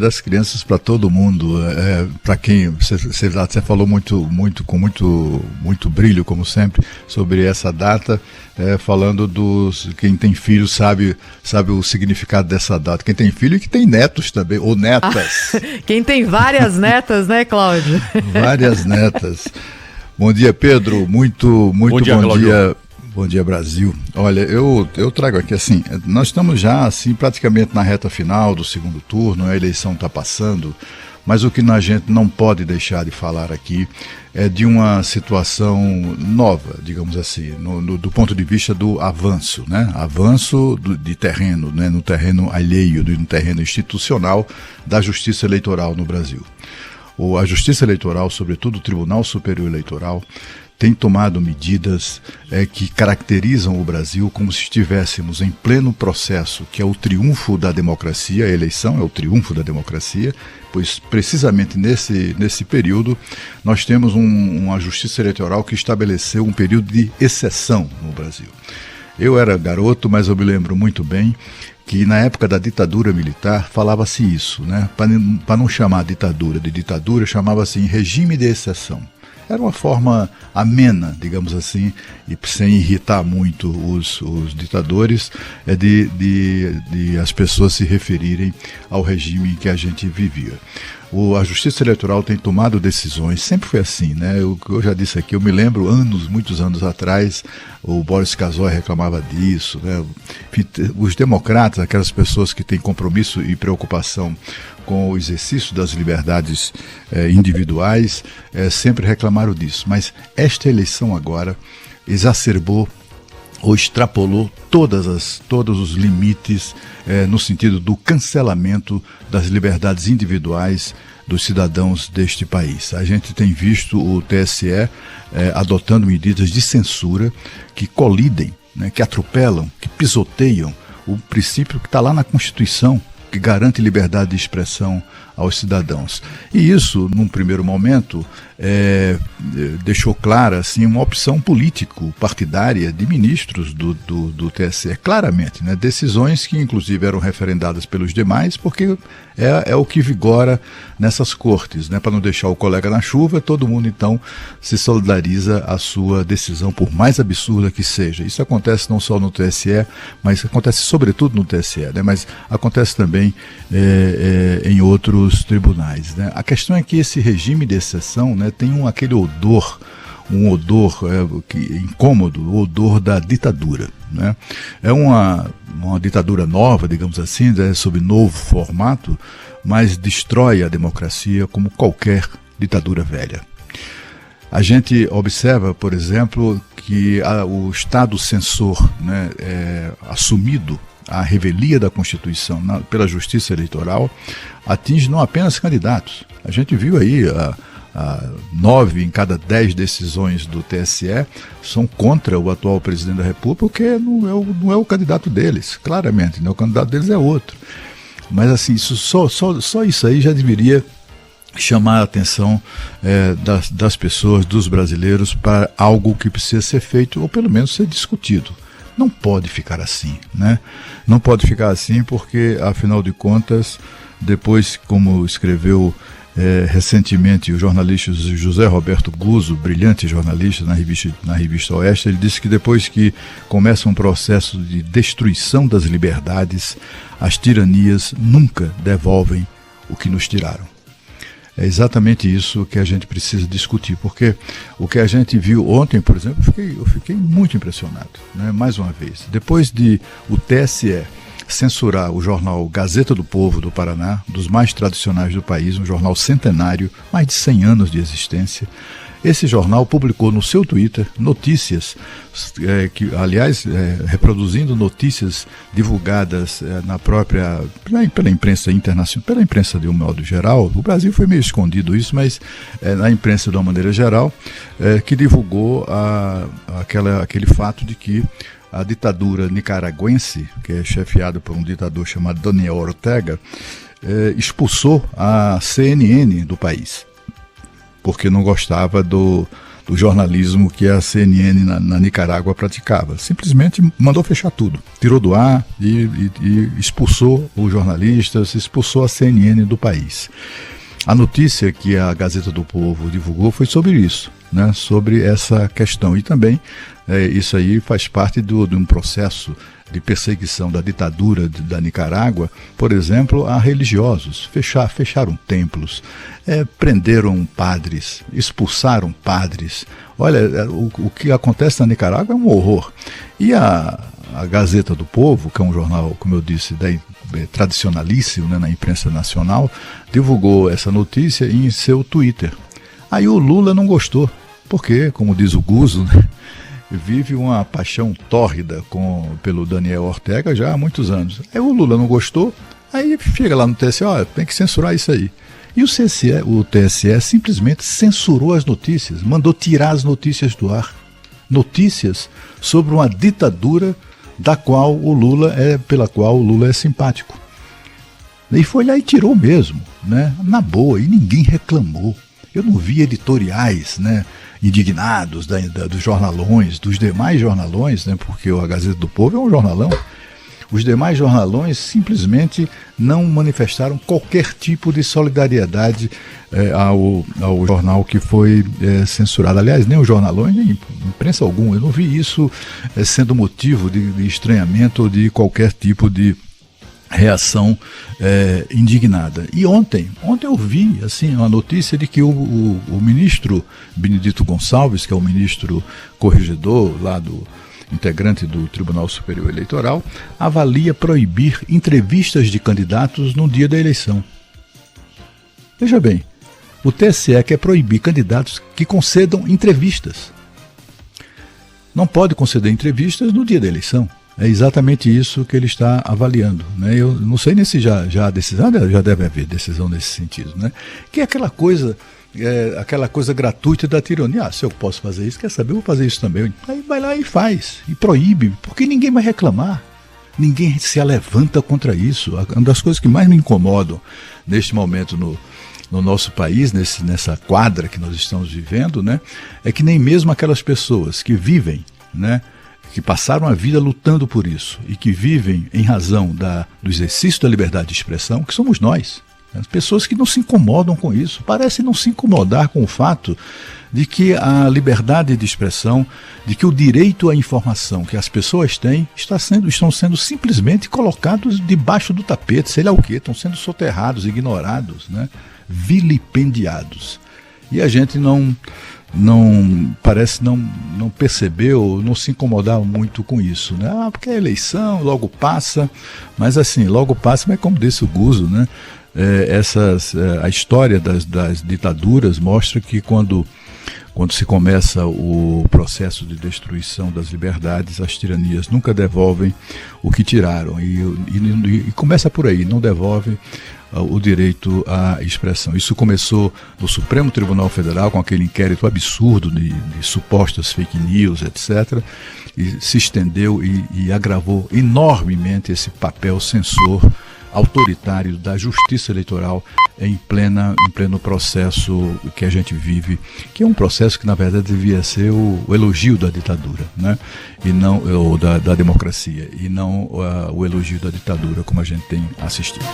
das crianças para todo mundo, para quem você falou com muito brilho, como sempre, sobre essa data, falando dos quem tem filho sabe o significado dessa data. Quem tem filho e que tem netos também, ou netas. Quem tem várias netas, né, Cláudio? Várias netas. Bom dia, Pedro. Muito bom dia. Bom dia, Brasil. Olha, eu trago aqui assim, nós estamos já assim praticamente na reta final do segundo turno, a eleição está passando, mas o que a gente não pode deixar de falar aqui é de uma situação nova, digamos assim, do ponto de vista do avanço, né? Avanço de terreno, né? No terreno alheio, no terreno institucional da justiça eleitoral no Brasil. A justiça eleitoral, sobretudo o Tribunal Superior Eleitoral, tem tomado medidas que caracterizam o Brasil como se estivéssemos em pleno processo, que é o triunfo da democracia. A eleição é o triunfo da democracia, pois precisamente nesse período nós temos uma justiça eleitoral que estabeleceu um período de exceção no Brasil. Eu era garoto, mas eu me lembro muito bem que na época da ditadura militar falava-se isso, né? Para não chamar ditadura de ditadura, chamava-se regime de exceção. Era uma forma amena, digamos assim, e sem irritar muito os ditadores, de as pessoas se referirem ao regime que a gente vivia. A Justiça Eleitoral tem tomado decisões, sempre foi assim, né? Eu já disse aqui, eu me lembro muitos anos atrás, o Boris Casoy reclamava disso, né? Enfim, os democratas, aquelas pessoas que têm compromisso e preocupação com o exercício das liberdades individuais, sempre reclamaram disso. Mas esta eleição agora exacerbou ou extrapolou todos os limites no sentido do cancelamento das liberdades individuais dos cidadãos deste país. A gente tem visto o TSE adotando medidas de censura que colidem, né, que atropelam, que pisoteiam o princípio que está lá na Constituição, que garante liberdade de expressão aos cidadãos. E isso, num primeiro momento, deixou clara assim, uma opção político-partidária de ministros do TSE, claramente, né? Decisões que inclusive eram referendadas pelos demais, porque é o que vigora nessas cortes, né? Para não deixar o colega na chuva, todo mundo então se solidariza à sua decisão, por mais absurda que seja. Isso acontece não só no TSE, mas acontece sobretudo no TSE, né? Mas acontece também em outros tribunais, né? A questão é que esse regime de exceção, né, tem aquele odor, incômodo, o odor da ditadura, né? É uma ditadura nova, digamos assim, né, sob novo formato, mas destrói a democracia como qualquer ditadura velha. A gente observa, por exemplo, que o Estado censor, né, assumido a revelia da Constituição pela Justiça Eleitoral, atinge não apenas candidatos. A gente viu aí 9 em cada 10 decisões do TSE são contra o atual presidente da República, porque não é o candidato deles, claramente, né? O candidato deles é outro. Mas assim, só isso aí já deveria chamar a atenção das pessoas, dos brasileiros, para algo que precisa ser feito, ou pelo menos ser discutido. Não pode ficar assim, né? Não pode ficar assim porque, afinal de contas, depois, como escreveu recentemente o jornalista José Roberto Guzzo, brilhante jornalista na revista Oeste, ele disse que depois que começa um processo de destruição das liberdades, as tiranias nunca devolvem o que nos tiraram. É exatamente isso que a gente precisa discutir, porque o que a gente viu ontem, por exemplo, eu fiquei muito impressionado, né? Mais uma vez, depois de o TSE censurar o jornal Gazeta do Povo do Paraná, dos mais tradicionais do país, um jornal centenário, mais de 100 anos de existência, esse jornal publicou no seu Twitter notícias, reproduzindo notícias divulgadas pela imprensa internacional, pela imprensa de um modo geral. O Brasil foi meio escondido isso, mas na imprensa de uma maneira geral, que divulgou aquele fato de que a ditadura nicaragüense, que é chefiada por um ditador chamado Daniel Ortega, expulsou a CNN do país, porque não gostava do do jornalismo que a CNN na Nicarágua praticava. Simplesmente mandou fechar tudo, tirou do ar e expulsou os jornalistas, expulsou a CNN do país. A notícia que a Gazeta do Povo divulgou foi sobre isso, né? Sobre essa questão. E também isso aí faz parte de um processo de perseguição da ditadura da Nicarágua, por exemplo, a religiosos. Fecharam templos, prenderam padres, expulsaram padres. Olha, o que acontece na Nicarágua é um horror. E a Gazeta do Povo, que é um jornal, como eu disse, tradicionalíssimo, né, na imprensa nacional, divulgou essa notícia em seu Twitter. Aí o Lula não gostou, porque, como diz o Guzo, né, vive uma paixão tórrida pelo Daniel Ortega já há muitos anos. Aí o Lula não gostou, aí chega lá no TSE, tem que censurar isso aí. E o TSE simplesmente censurou as notícias, mandou tirar as notícias do ar. Notícias sobre uma ditadura pela qual o Lula é simpático. E foi lá e tirou mesmo, né? Na boa, e ninguém reclamou. Eu não vi editoriais, né, indignados dos jornalões, dos demais jornalões, né, porque a Gazeta do Povo é um jornalão. Os demais jornalões simplesmente não manifestaram qualquer tipo de solidariedade ao jornal que foi censurado. Aliás, nem os jornalões, nem imprensa alguma. Eu não vi isso sendo motivo de estranhamento ou de qualquer tipo de reação indignada. E ontem eu vi assim, uma notícia de que o ministro Benedito Gonçalves, que é o ministro corregedor lá integrante do Tribunal Superior Eleitoral, avalia proibir entrevistas de candidatos no dia da eleição. Veja bem, o TSE quer proibir candidatos que concedam entrevistas. Não pode conceder entrevistas no dia da eleição. É exatamente isso que ele está avaliando, né? Eu não sei nem se já há decisão, já deve haver decisão nesse sentido, né? Que é aquela coisa gratuita da tirania. Se eu posso fazer isso, quer saber, eu vou fazer isso também. Aí vai lá e faz, e proíbe, porque ninguém vai reclamar. Ninguém se alevanta contra isso. Uma das coisas que mais me incomodam neste momento no nosso país, nessa quadra que nós estamos vivendo, né, é que nem mesmo aquelas pessoas que vivem, né, que passaram a vida lutando por isso e que vivem em razão do exercício da liberdade de expressão, que somos nós. As pessoas que não se incomodam com isso, parecem não se incomodar com o fato de que a liberdade de expressão, de que o direito à informação que as pessoas têm estão sendo simplesmente colocados debaixo do tapete, sei lá o quê, estão sendo soterrados, ignorados, né? Vilipendiados. E a gente parece não percebeu, não se incomodar muito com isso, né? Porque a eleição logo passa, mas assim, logo passa, mas como disse o Guzo, né? A história das ditaduras mostra que quando se começa o processo de destruição das liberdades, as tiranias nunca devolvem o que tiraram, e começa por aí, não devolve o direito à expressão. Isso começou no Supremo Tribunal Federal com aquele inquérito absurdo de supostas fake news, etc., e se estendeu e agravou enormemente esse papel censor autoritário da justiça eleitoral em pleno processo que a gente vive, que é um processo que na verdade devia ser o elogio da ditadura, né? E não da democracia, e não o elogio da ditadura como a gente tem assistido.